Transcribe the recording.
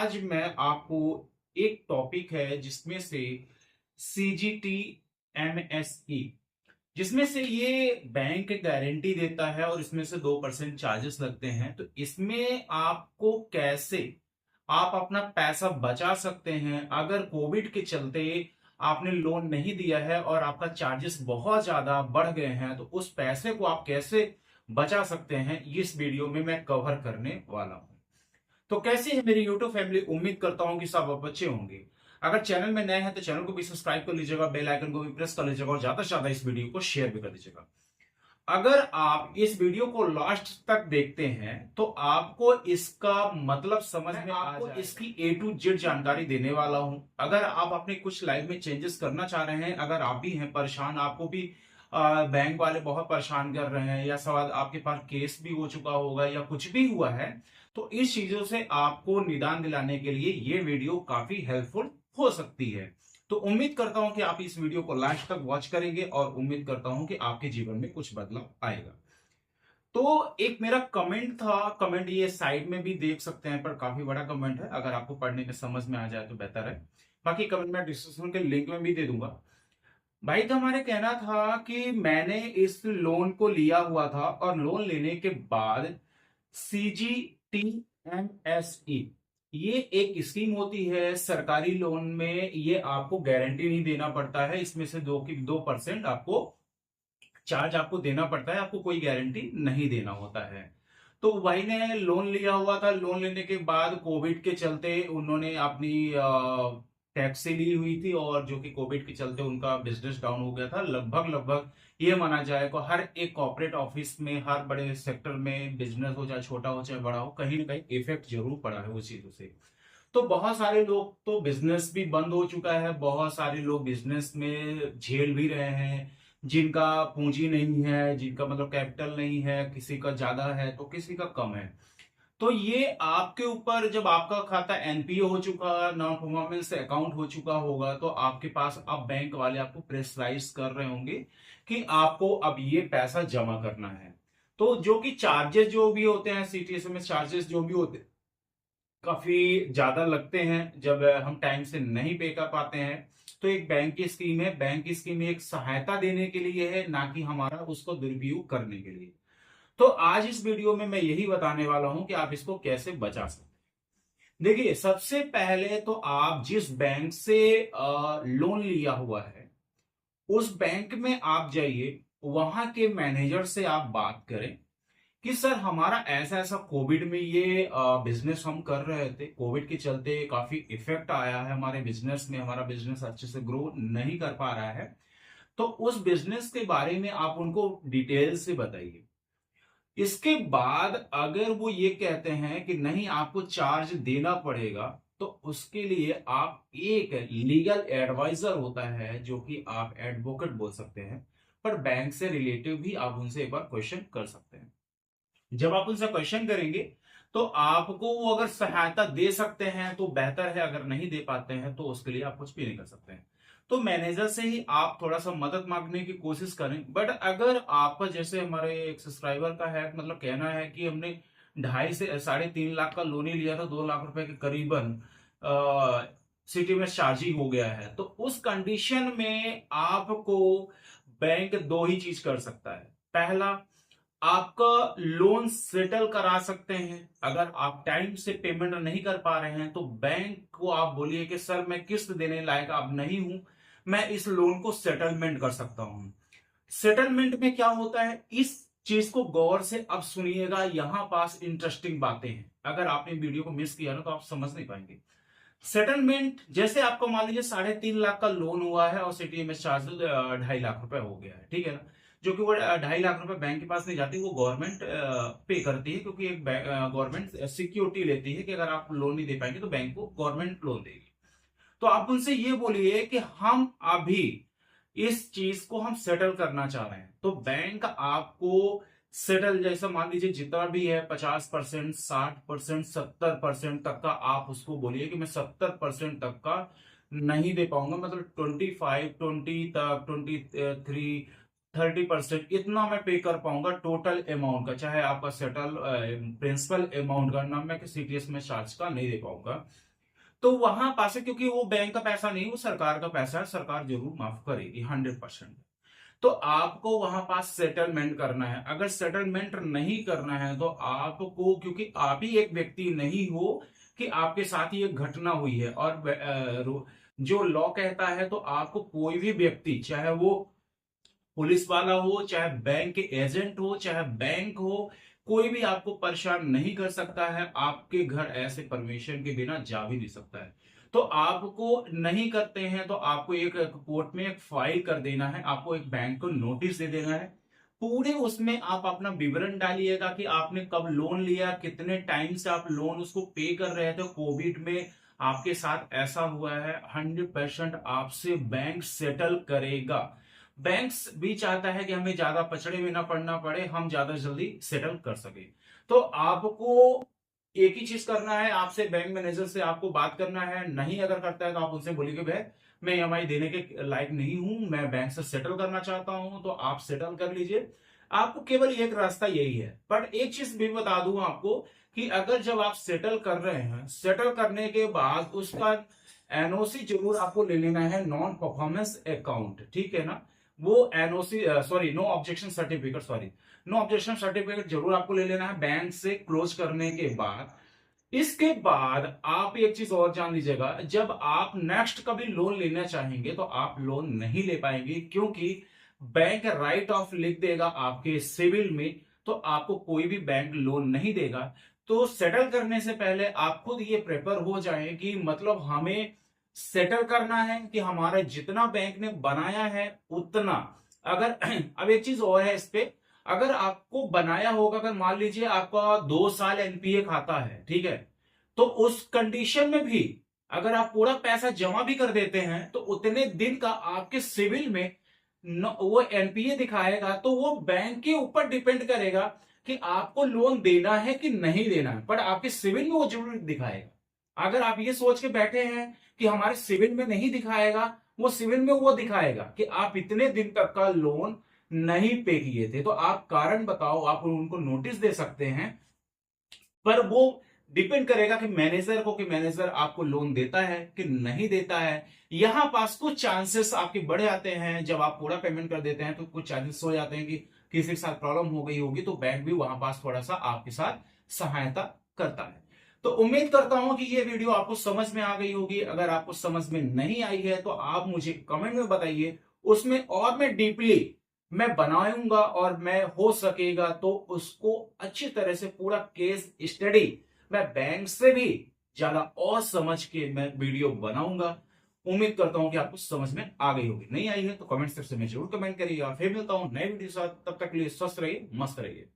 आज मैं आपको एक टॉपिक है जिसमें से सीजीटी एमएसई, जिसमें से ये बैंक गारंटी देता है और इसमें से 2% चार्जेस लगते हैं। तो इसमें आपको कैसे आप अपना पैसा बचा सकते हैं अगर कोविड के चलते आपने लोन नहीं दिया है और आपका चार्जेस बहुत ज्यादा बढ़ गए हैं, तो उस पैसे को आप कैसे बचा सकते हैं, इस वीडियो में मैं कवर करने वाला हूं। तो कैसी है मेरी यूट्यूब फैमिली, उम्मीद करता हूं कि सब अच्छे होंगे। अगर चैनल में नए हैं तो चैनल को भी सब्सक्राइब कर लीजिएगा, बेल आइकन को भी प्रेस कर लीजिएगा और ज्यादा से ज्यादा इस वीडियो को शेयर भी कर दीजिएगा। अगर आप इस वीडियो को लास्ट तक देखते हैं तो आपको इसका मतलब समझ में आ जाएगा। इसकी ए टू जेड जानकारी देने वाला हूं। अगर आप अपने कुछ लाइफ में चेंजेस करना चाह रहे हैं, अगर आप भी हैं परेशान, आपको भी बैंक वाले बहुत परेशान कर रहे हैं, या सवाल आपके पास केस भी हो चुका होगा या कुछ भी हुआ है, तो इस चीजों से आपको निदान दिलाने के लिए ये वीडियो काफी हेल्पफुल हो सकती है। तो उम्मीद करता हूं कि आप इस वीडियो को लास्ट तक वॉच करेंगे और उम्मीद करता हूं कि आपके जीवन में कुछ बदलाव आएगा। तो एक मेरा कमेंट था, कमेंट ये साइड में भी देख सकते हैं, पर काफी बड़ा कमेंट है, अगर आपको पढ़ने में समझ में आ जाए तो बेहतर है। बाकी कमेंट मैं डिस्क्रिप्शन के लिंक में भी दे दूंगा। भाई का हमारे कहना था कि मैंने इस लोन को लिया हुआ था और लोन लेने के बाद सीजीटीएमएसई, ये एक स्कीम होती है सरकारी लोन में। ये आपको गारंटी नहीं देना पड़ता है, इसमें से 2% आपको चार्ज आपको देना पड़ता है, आपको कोई गारंटी नहीं देना होता है। तो भाई ने लोन लिया हुआ था, लोन लेने के बाद कोविड के चलते उन्होंने अपनी टैक्सी ली हुई थी, और जो कि कोविड के चलते उनका बिजनेस डाउन हो गया था। लगभग लगभग ये माना जाए कि हर एक कॉर्पोरेट ऑफिस में, हर बड़े सेक्टर में, बिजनेस हो चाहे छोटा हो चाहे बड़ा हो, कहीं ना कहीं इफेक्ट जरूर पड़ा है उस चीजों से। तो बहुत सारे लोग तो बिजनेस भी बंद हो चुका है, बहुत सारे लोग बिजनेस में झेल भी रहे हैं, जिनका पूंजी नहीं है, जिनका मतलब कैपिटल नहीं है, किसी का ज्यादा है तो किसी का कम है। तो ये आपके ऊपर, जब आपका खाता एनपीओ हो चुका, नॉन परफॉर्मेंस अकाउंट हो चुका होगा, तो आपके पास अब बैंक वाले आपको प्रेशराइज कर रहे होंगे कि आपको अब ये पैसा जमा करना है। तो जो कि चार्जेस जो भी होते हैं, सीटीएस में चार्जेस जो भी होते हैं, काफी ज्यादा लगते हैं जब हम टाइम से नहीं पे कर पाते हैं। तो एक बैंक की स्कीम है, बैंक की स्कीम एक सहायता देने के लिए है, ना कि हमारा उसको दुरुपयोग करने के लिए। तो आज इस वीडियो में मैं यही बताने वाला हूं कि आप इसको कैसे बचा सकते हैं। देखिए, सबसे पहले तो आप जिस बैंक से लोन लिया हुआ है, उस बैंक में आप जाइए, वहां के मैनेजर से आप बात करें कि सर हमारा ऐसा ऐसा कोविड में ये बिजनेस हम कर रहे थे, कोविड के चलते काफी इफेक्ट आया है हमारे बिजनेस में, हमारा बिजनेस अच्छे से ग्रो नहीं कर पा रहा है। तो उस बिजनेस के बारे में आप उनको डिटेल से बताइए। इसके बाद अगर वो ये कहते हैं कि नहीं आपको चार्ज देना पड़ेगा, तो उसके लिए आप एक लीगल एडवाइजर होता है, जो कि आप एडवोकेट बोल सकते हैं, पर बैंक से रिलेटिव भी आप उनसे एक बार क्वेश्चन कर सकते हैं। जब आप उनसे क्वेश्चन करेंगे तो आपको वो अगर सहायता दे सकते हैं तो बेहतर है, अगर नहीं दे पाते हैं तो उसके लिए आप कुछ भी नहीं कर सकते हैं। तो मैनेजर से ही आप थोड़ा सा मदद मांगने की कोशिश करें। बट अगर आपका, जैसे हमारे एक सब्सक्राइबर का है, मतलब कहना है कि हमने 2.5 से 3.5 लाख का लोन ही लिया था, 2 लाख रुपए के करीबन सिटी में चार्जिंग हो गया है, तो उस कंडीशन में आपको बैंक दो ही चीज कर सकता है। पहला, आपका लोन सेटल करा सकते हैं। अगर आप टाइम से पेमेंट नहीं कर पा रहे हैं तो बैंक को आप बोलिए कि सर मैं किस्त देने लायक अब नहीं हूं, मैं इस लोन को सेटलमेंट कर सकता हूं। सेटलमेंट में क्या होता है, इस चीज को गौर से अब सुनिएगा, यहां पास इंटरेस्टिंग बातें हैं। अगर आपने वीडियो को मिस किया ना तो आप समझ नहीं पाएंगे। सेटलमेंट, जैसे आपको मान लीजिए 3.5 लाख का लोन हुआ है और सीटीएमएस चार्ज 2.5 लाख रुपए हो गया है, ठीक है ना, जो कि वो 2.5 लाख रुपए बैंक के पास नहीं जाती, वो गवर्नमेंट पे करती है, क्योंकि एक गवर्नमेंट सिक्योरिटी लेती है कि अगर आप लोन नहीं दे पाएंगे तो बैंक को गवर्नमेंट लोन देगी। तो आप उनसे ये बोलिए कि हम अभी इस चीज को हम सेटल करना चाह रहे हैं, तो बैंक आपको सेटल, जैसा मान लीजिए जितना भी है 50%, 60%, 70% तक का, आप उसको बोलिए कि मैं 70% तक का नहीं दे पाऊंगा, मतलब 25, 20 तक, 23, 30% इतना मैं पे कर पाऊंगा टोटल अमाउंट का, चाहे आपका सेटल प्रिंसिपल अमाउंट का, ना मैं सीटीएस में चार्ज का नहीं दे पाऊंगा। तो वहां पास है, क्योंकि वो बैंक का पैसा नहीं, वो सरकार का पैसा है, सरकार जरूर माफ करेगी 100%। तो आपको वहां पास सेटलमेंट करना है। अगर सेटलमेंट नहीं करना है तो आपको, क्योंकि आप ही एक व्यक्ति नहीं हो कि आपके साथ ही एक घटना हुई है, और जो लॉ कहता है तो आपको कोई भी व्यक्ति, चाहे वो पुलिस वाला हो, चाहे बैंक के एजेंट हो, चाहे बैंक हो, कोई भी आपको परेशान नहीं कर सकता है। आपके घर ऐसे परमिशन के बिना जा भी नहीं सकता है। तो आपको नहीं करते हैं तो आपको एक कोर्ट में एक फाइल कर देना है, आपको एक बैंक को नोटिस दे देना है। पूरे उसमें आप अपना विवरण डालिएगा कि आपने कब लोन लिया, कितने टाइम से आप लोन उसको पे कर रहे थे, कोविड में आपके साथ ऐसा हुआ है। 100% आपसे बैंक सेटल करेगा। बैंक भी चाहता है कि हमें ज्यादा पचड़े में ना पड़ना पड़े, हम ज्यादा जल्दी सेटल कर सके। तो आपको एक ही चीज करना है, आपसे बैंक मैनेजर से आपको बात करना है। नहीं अगर करता है तो आप उनसे बोलिए भाई मैं ईएमआई देने के लायक नहीं हूं, मैं बैंक से सेटल करना चाहता हूं, तो आप सेटल कर लीजिए। आपको केवल एक रास्ता यही है। बट एक चीज भी बता दूं आपको कि अगर जब आप सेटल कर रहे हैं, सेटल करने के बाद उसका एनओसी जरूर आपको ले लेना है, नॉन परफॉर्मेंस अकाउंट, ठीक है ना। वो NOC, sorry, no objection certificate, sorry, no objection certificate जरूर आपको ले लेना है बैंक से क्लोज करने के बाद। इसके बाद आप एक चीज और जान लीजिएगा, जब आप नेक्स्ट कभी लोन लेना चाहेंगे तो आप लोन नहीं ले पाएंगे, क्योंकि बैंक राइट ऑफ लिख देगा आपके सिविल में, तो आपको कोई भी बैंक लोन नहीं देगा। तो सेटल करने से पहले आप खुद ये प्रेपर हो जाए कि मतलब हमें सेटल करना है कि हमारा जितना बैंक ने बनाया है उतना। अगर अब एक चीज और है इस पे, अगर आपको बनाया होगा, अगर मान लीजिए आपका 2 साल एनपीए खाता है, ठीक है, तो उस कंडीशन में भी अगर आप पूरा पैसा जमा भी कर देते हैं तो उतने दिन का आपके सिविल में वो एनपीए दिखाएगा। तो वो बैंक के ऊपर डिपेंड करेगा कि आपको लोन देना है कि नहीं देना है, पर आपके सिविल में वो जरूर दिखाएगा। अगर आप ये सोच के बैठे हैं कि हमारे सिविल में नहीं दिखाएगा, वो सिविल में वो दिखाएगा कि आप इतने दिन तक का लोन नहीं पे किए थे, तो आप कारण बताओ, आप उनको नोटिस दे सकते हैं। पर वो डिपेंड करेगा कि मैनेजर को, कि मैनेजर आपको लोन देता है कि नहीं देता है। यहां पास कुछ चांसेस आपके बढ़ जाते हैं, जब आप पूरा पेमेंट कर देते हैं तो कुछ चांसेस हो जाते हैं कि किसी के साथ प्रॉब्लम हो गई होगी, तो बैंक भी वहां पास थोड़ा सा आपके साथ सहायता करता है। तो उम्मीद करता हूं कि ये वीडियो आपको समझ में आ गई होगी। अगर आपको समझ में नहीं आई है तो आप मुझे कमेंट में बताइए, उसमें और मैं डीपली मैं बनाऊंगा, और मैं हो सकेगा तो उसको अच्छी तरह से पूरा केस स्टडी मैं बैंक से भी ज्यादा और समझ के मैं वीडियो बनाऊंगा। उम्मीद करता हूं कि आपको समझ में आ गई होगी। नहीं आई है तो कमेंट सेक्शन में जरूर कमेंट करिए, और फिर मिलता हूं नए वीडियो के साथ। तब तक के लिए स्वस्थ रहिए, मस्त रहिए।